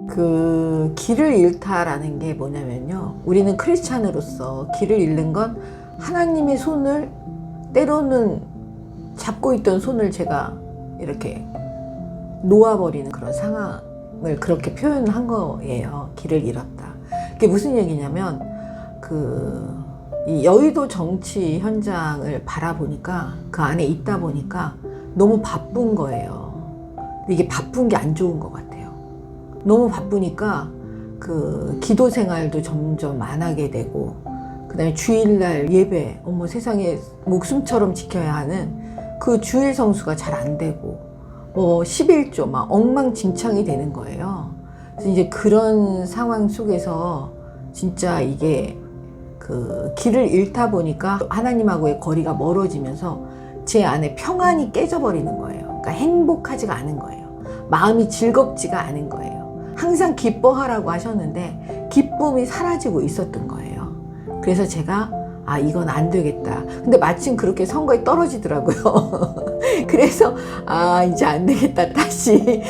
그 길을 잃다라는 게 뭐냐면요, 우리는 크리스찬으로서 길을 잃는 건 하나님의 손을, 때로는 잡고 있던 손을 제가 이렇게 놓아버리는 그런 상황을 그렇게 표현한 거예요. 길을 잃었다. 그게 무슨 얘기냐면, 이 여의도 정치 현장을 바라보니까, 그 안에 있다 보니까 너무 바쁜 거예요. 이게 바쁜 게 안 좋은 것 같아요. 너무 바쁘니까 그 기도 생활도 점점 안 하게 되고, 그 다음에 주일날 예배, 어머 세상에 목숨처럼 지켜야 하는 그 주일 성수가 잘 안 되고, 뭐 11조 막 엉망진창이 되는 거예요. 그래서 이제 그런 상황 속에서 진짜 이게 그 길을 잃다 보니까 하나님하고의 거리가 멀어지면서 제 안에 평안이 깨져버리는 거예요. 그러니까 행복하지가 않은 거예요. 마음이 즐겁지가 않은 거예요. 항상 기뻐하라고 하셨는데 기쁨이 사라지고 있었던 거예요. 그래서 제가 이건 안 되겠다. 근데 마침 그렇게 선거에 떨어지더라고요. 그래서 이제 안 되겠다. 다시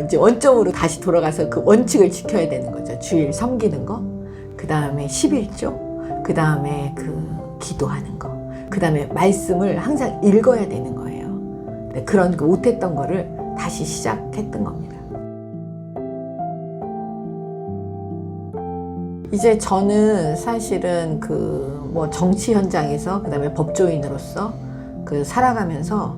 이제 원점으로 다시 돌아가서 그 원칙을 지켜야 되는 거죠. 주일 섬기는 거, 그 다음에 11조, 그 다음에 그 기도하는 거, 그 다음에 말씀을 항상 읽어야 되는 거예요. 그런 그 못했던 거를 다시 시작했던 겁니다. 이제 저는 사실은 그 뭐 정치 현장에서, 그 다음에 법조인으로서 그 살아가면서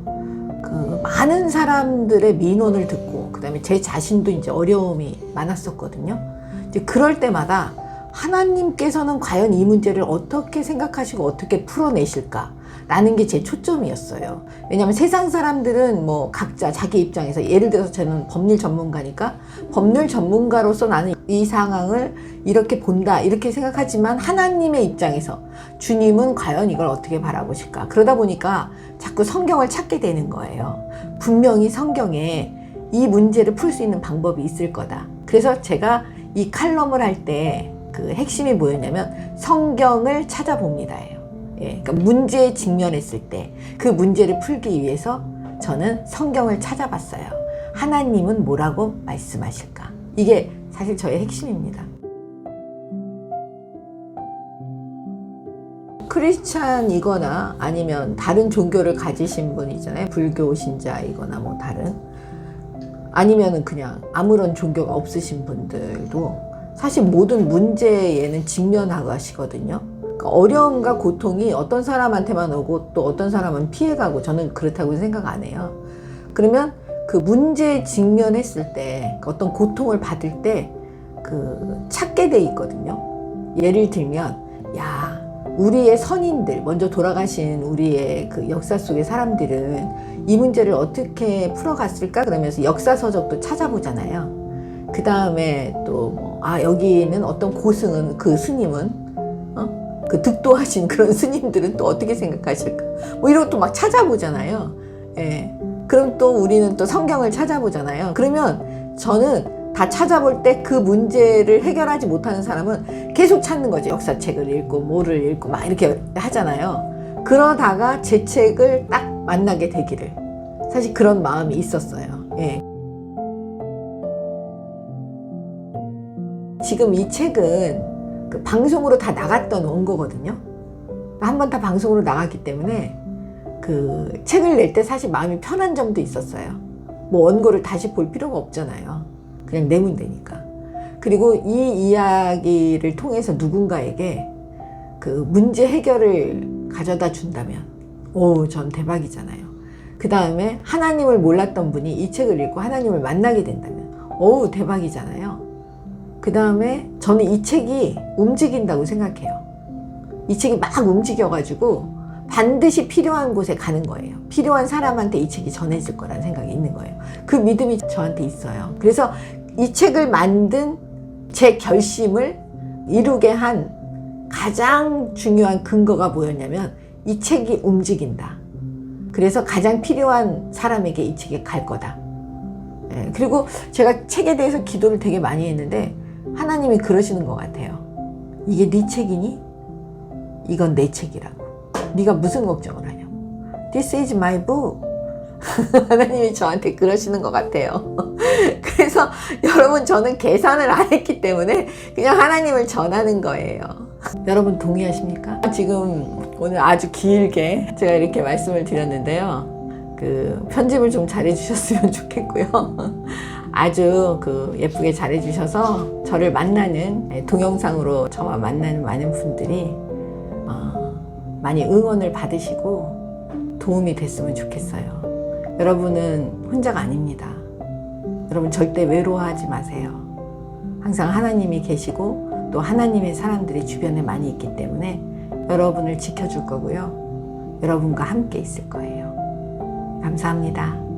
그 많은 사람들의 민원을 듣고, 그 다음에 제 자신도 이제 어려움이 많았었거든요. 이제 그럴 때마다 하나님께서는 과연 이 문제를 어떻게 생각하시고 어떻게 풀어내실까? 라는 게 제 초점이었어요. 왜냐하면 세상 사람들은 뭐 각자 자기 입장에서, 예를 들어서 저는 법률 전문가니까 법률 전문가로서 나는 이 상황을 이렇게 본다, 이렇게 생각하지만 하나님의 입장에서 주님은 과연 이걸 어떻게 바라보실까? 그러다 보니까 자꾸 성경을 찾게 되는 거예요. 분명히 성경에 이 문제를 풀 수 있는 방법이 있을 거다. 그래서 제가 이 칼럼을 할 때 그 핵심이 뭐였냐면 성경을 찾아봅니다예요. 예, 그러니까 문제에 직면했을 때 그 문제를 풀기 위해서 저는 성경을 찾아봤어요. 하나님은 뭐라고 말씀하실까? 이게 사실 저의 핵심입니다. 크리스찬이거나 아니면 다른 종교를 가지신 분이잖아요. 불교 신자이거나 뭐 다른, 아니면은 그냥 아무런 종교가 없으신 분들도 사실 모든 문제에는 직면하시거든요. 그러니까 어려움과 고통이 어떤 사람한테만 오고 또 어떤 사람은 피해가고, 저는 그렇다고 생각 안 해요. 그러면 그 문제에 직면했을 때, 어떤 고통을 받을 때 그 찾게 돼 있거든요. 예를 들면, 우리의 선인들, 먼저 돌아가신 우리의 그 역사 속의 사람들은 이 문제를 어떻게 풀어갔을까? 그러면서 역사서적도 찾아보잖아요. 그 다음에 또 여기는 어떤 고승은, 그 스님은 그 득도하신 그런 스님들은 또 어떻게 생각하실까? 뭐 이런 것도 막 찾아보잖아요. 예. 그럼 또 우리는 또 성경을 찾아보잖아요. 그러면 저는 다 찾아볼 때 그 문제를 해결하지 못하는 사람은 계속 찾는 거죠. 역사책을 읽고 뭐를 읽고 막 이렇게 하잖아요. 그러다가 제 책을 딱 만나게 되기를, 사실 그런 마음이 있었어요. 예. 지금 이 책은 그 방송으로 다 나갔던 원고거든요. 한번 다 방송으로 나갔기 때문에 그 책을 낼 때 사실 마음이 편한 점도 있었어요. 뭐 원고를 다시 볼 필요가 없잖아요. 그냥 내면 되니까. 그리고 이 이야기를 통해서 누군가에게 그 문제 해결을 가져다 준다면, 전 대박이잖아요. 그 다음에 하나님을 몰랐던 분이 이 책을 읽고 하나님을 만나게 된다면, 대박이잖아요. 그 다음에 저는 이 책이 움직인다고 생각해요. 이 책이 막 움직여가지고 반드시 필요한 곳에 가는 거예요. 필요한 사람한테 이 책이 전해질 거라는 생각이 있는 거예요. 그 믿음이 저한테 있어요. 그래서 이 책을 만든 제 결심을 이루게 한 가장 중요한 근거가 뭐였냐면, 이 책이 움직인다. 그래서 가장 필요한 사람에게 이 책이 갈 거다. 그리고 제가 책에 대해서 기도를 되게 많이 했는데 하나님이 그러시는 것 같아요. 이게 네 책이니? 이건 내 책이라고. 네가 무슨 걱정을 하냐고. This is my book. 하나님이 저한테 그러시는 것 같아요. 그래서 여러분, 저는 계산을 안 했기 때문에 그냥 하나님을 전하는 거예요. 여러분 동의하십니까? 지금 오늘 아주 길게 제가 이렇게 말씀을 드렸는데요. 그 편집을 좀 잘해 주셨으면 좋겠고요. 아주 예쁘게 잘해 주셔서 저를 만나는, 동영상으로 저와 만나는 많은 분들이 많이 응원을 받으시고 도움이 됐으면 좋겠어요. 여러분은 혼자가 아닙니다. 여러분 절대 외로워하지 마세요. 항상 하나님이 계시고 또 하나님의 사람들이 주변에 많이 있기 때문에 여러분을 지켜줄 거고요. 여러분과 함께 있을 거예요. 감사합니다.